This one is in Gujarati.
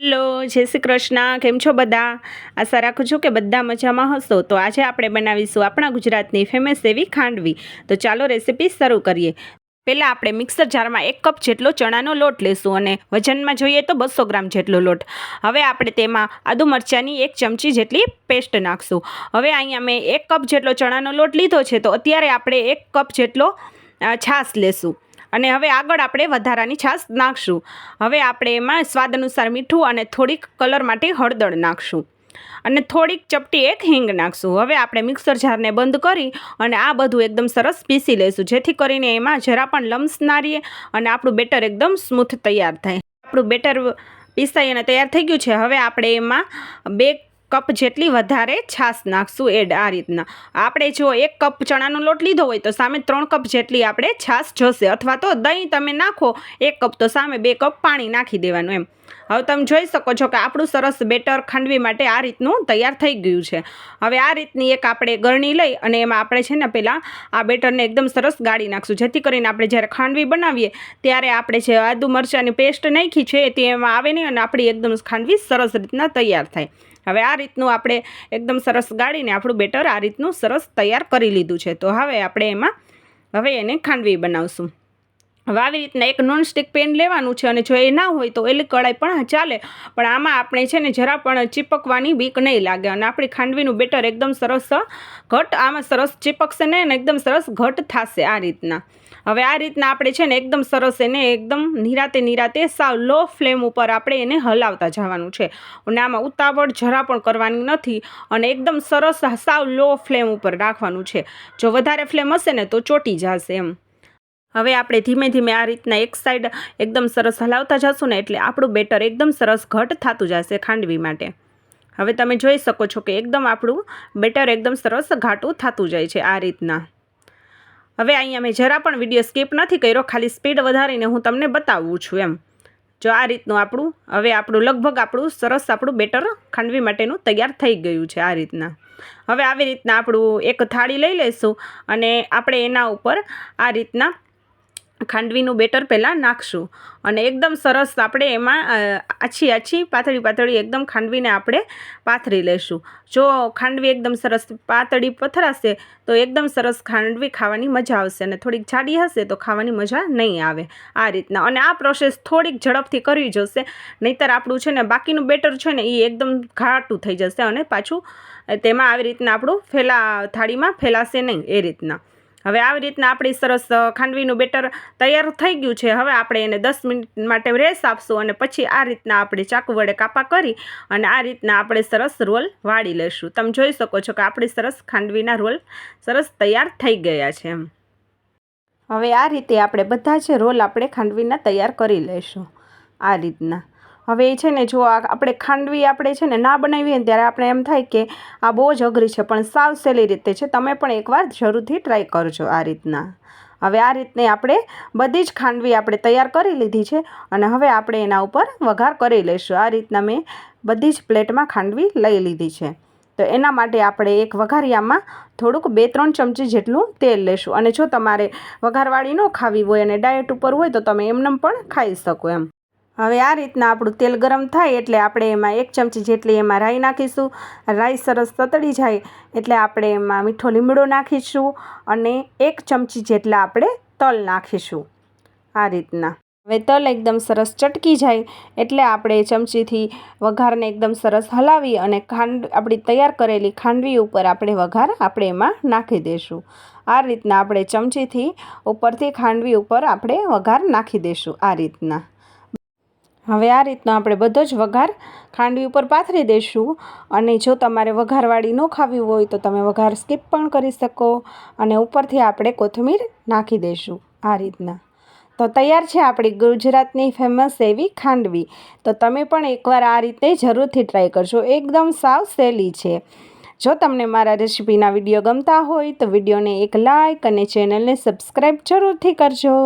હેલો, જય શ્રી કૃષ્ણ. કેમ છો બધા? આશા રાખું છું કે બધા મજામાં હશો. તો આજે આપણે બનાવીશું આપણા ગુજરાતની ફેમસ એવી ખાંડવી. તો ચાલો રેસીપી શરૂ કરીએ. પહેલાં આપણે મિક્સર જારમાં 1 કપ જેટલો ચણાનો લોટ લેશું અને વજનમાં જોઈએ તો 200 ગ્રામ જેટલો લોટ. હવે આપણે તેમાં આદુ મરચાંની 1 ચમચી જેટલી પેસ્ટ નાખશું. હવે અહીંયા મેં 1 કપ જેટલો ચણાનો લોટ લીધો છે, તો અત્યારે આપણે 1 કપ જેટલો છાશ લેશું. અને હવે આગળ આપણે વધારાની છાશ નાખશું. હવે આપણે એમાં સ્વાદ અનુસાર મીઠું અને થોડીક કલર માટે હળદર નાખશું અને થોડીક ચપટી 1 હિંગ નાખશું. હવે આપણે મિક્સર જારને બંધ કરી અને આ બધું એકદમ સરસ પીસી લઈશું, જેથી કરીને એમાં જરા પણ લમ્સ ના રહે અને આપણું બેટર એકદમ સ્મૂથ તૈયાર થાય. આપણું બેટર પીસાઈ અને તૈયાર થઈ ગયું છે. હવે આપણે એમાં 2 કપ જેટલી વધારે છાશ નાખશું એડ. આ રીતના આપણે જો 1 કપ ચણાનો લોટ લીધો હોય તો સામે 3 કપ જેટલી આપણે છાશ જોશે, અથવા તો દહીં તમે નાખો 1 કપ તો સામે 2 કપ પાણી નાખી દેવાનું એમ. હવે તમે જોઈ શકો છો કે આપણું સરસ બેટર ખાંડવી માટે આ રીતનું તૈયાર થઈ ગયું છે. હવે આ રીતની એક આપણે ગરણી લઈ અને એમાં આપણે છે ને પહેલાં આ બેટરને એકદમ સરસ ગાળી નાખશું, જેથી કરીને આપણે જ્યારે ખાંડવી બનાવીએ ત્યારે આપણે જે આદુ મરચાંની પેસ્ટ નાખી છે તે એમાં આવે નહીં અને આપણી એકદમ ખાંડવી સરસ રીતના તૈયાર થાય. હવે આ રીતનું આપણે એકદમ સરસ ગાળીને આપણું બેટર આ રીતનું સરસ તૈયાર કરી લીધું છે. તો હવે આપણે એમાં એને ખાંડવી બનાવશું. હવે આવી રીતના એક નોનસ્ટિક પેન લેવાનું છે અને જો એ ના હોય તો એલી કઢાઈ પણ ચાલે, પણ આમાં આપણે છે ને જરા પણ ચીપકવાની બીક નહીં લાગે અને આપણી ખાંડવીનું બેટર એકદમ સરસ ઘટ આમાં સરસ ચીપકશે નહીં અને એકદમ સરસ ઘટ થશે આ રીતના. હવે આ રીતના આપણે છે ને એકદમ સરસ એને એકદમ નિરાતે સાવ લો ફ્લેમ ઉપર આપણે એને હલાવતા જવાનું છે અને આમાં ઉતાવળ જરા પણ કરવાની નથી અને એકદમ સરસ સાવ લો ફ્લેમ ઉપર રાખવાનું છે. જો વધારે ફ્લેમ હશે ને તો ચોટી જશે એમ. હવે આપણે ધીમે ધીમે આ રીતના એક સાઈડ એકદમ સરસ હલાવતા જશું ને એટલે આપણું બેટર એકદમ સરસ ઘટ થતું જશે ખાંડવી માટે. હવે તમે જોઈ શકો છો કે એકદમ આપણું બેટર એકદમ સરસ ઘાટું થતું જાય છે આ રીતના. હવે અહીંયા મેં જરા પણ વિડીયો સ્કીપ નથી કર્યો, ખાલી સ્પીડ વધારીને હું તમને બતાવું છું એમ. જો આ રીતનું આપણું લગભગ સરસ આપણું બેટર ખાંડવી માટેનું તૈયાર થઈ ગયું છે આ રીતના. હવે આવી રીતના આપણું એક થાળી લઈ લઈશું અને આપણે એના ઉપર આ રીતના ખાંડવીનું બેટર પહેલાં નાખશું અને એકદમ સરસ આપણે એમાં આછી પાતળી એકદમ ખાંડવીને આપણે પાથરી લઈશું. જો ખાંડવી એકદમ સરસ પાતળી પથરાશે તો એકદમ સરસ ખાંડવી ખાવાની મજા આવશે અને થોડીક જાડી હશે તો ખાવાની મજા નહીં આવે આ રીતના. અને આ પ્રોસેસ થોડીક ઝડપથી કરવી જોશે, નહીંતર આપણું છે ને બાકીનું બેટર છે ને એ એકદમ ઘાટું થઈ જશે અને પાછું તેમાં આવી રીતના આપણું થાળીમાં ફેલાશે નહીં એ રીતના. હવે આવી રીતના આપણી સરસ ખાંડવીનું બેટર તૈયાર થઈ ગયું છે. હવે આપણે એને 10 મિનિટ માટે રેસ આપશું અને પછી આ રીતના આપણે ચાકુ વડે કાપા કરી અને આ રીતના આપણે સરસ રોલ વાળી લઈશું. તમે જોઈ શકો છો કે આપણી સરસ ખાંડવીના રોલ સરસ તૈયાર થઈ ગયા છે એમ. હવે આ રીતે આપણે બધા જ રોલ આપણે ખાંડવીના તૈયાર કરી લઈશું આ રીતના. હવે એ છે ને જો આપણે ખાંડવી આપણે છે ને ના બનાવીએ ને ત્યારે આપણે એમ થાય કે આ બહુ જ અઘરી છે, પણ સાવ સહેલી રીતે છે. તમે પણ એકવાર જરૂરથી ટ્રાય કરજો આ રીતના. હવે આ રીતને આપણે બધી જ ખાંડવી આપણે તૈયાર કરી લીધી છે અને હવે આપણે એના ઉપર વઘાર કરી લઈશું. આ રીતના મેં બધી જ પ્લેટમાં ખાંડવી લઈ લીધી છે. તો એના માટે આપણે એક વઘારિયામાં થોડુંક 2-3 ચમચી જેટલું તેલ લેશું અને જો તમારે વઘારવાળી ન ખાવી હોય અને ડાયટ ઉપર હોય તો તમે એમને પણ ખાઈ શકો એમ. હવે આ રીતના આપણું તેલ ગરમ થાય એટલે આપણે એમાં 1 ચમચી જેટલી એમાં રાઈ નાખીશું. રાઈ સરસ તતડી જાય એટલે આપણે એમાં મીઠો લીમડો નાખીશું અને 1 ચમચી જેટલા આપણે તલ નાખીશું આ રીતના. હવે તલ એકદમ સરસ ચટકી જાય એટલે આપણે ચમચીથી વઘારને એકદમ સરસ હલાવી અને આપણી તૈયાર કરેલી ખાંડવી ઉપર આપણે વઘાર આપણે એમાં નાખી દઈશું. આ રીતના આપણે ચમચીથી ઉપરથી ખાંડવી ઉપર આપણે વઘાર નાખી દઈશું આ રીતના. હવે આ રીતનો આપણે બધો જ વઘાર ખાંડવી ઉપર પાથરી દઈશું અને જો તમારે વઘારવાળી ન ખાવી હોય તો તમે વઘાર સ્કીપ પણ કરી શકો અને ઉપરથી આપણે કોથમીર નાખી દઈશું આ રીતના. તો તૈયાર છે આપણી ગુજરાતની ફેમસ એવી ખાંડવી. તો તમે પણ એકવાર આ રીતે જરૂરથી ટ્રાય કરજો, એકદમ સાવ સહેલી છે. જો તમને મારા રેસીપીના વિડીયો ગમતા હોય તો વિડીયોને એક લાઇક અને ચેનલને સબસ્ક્રાઈબ જરૂરથી કરજો.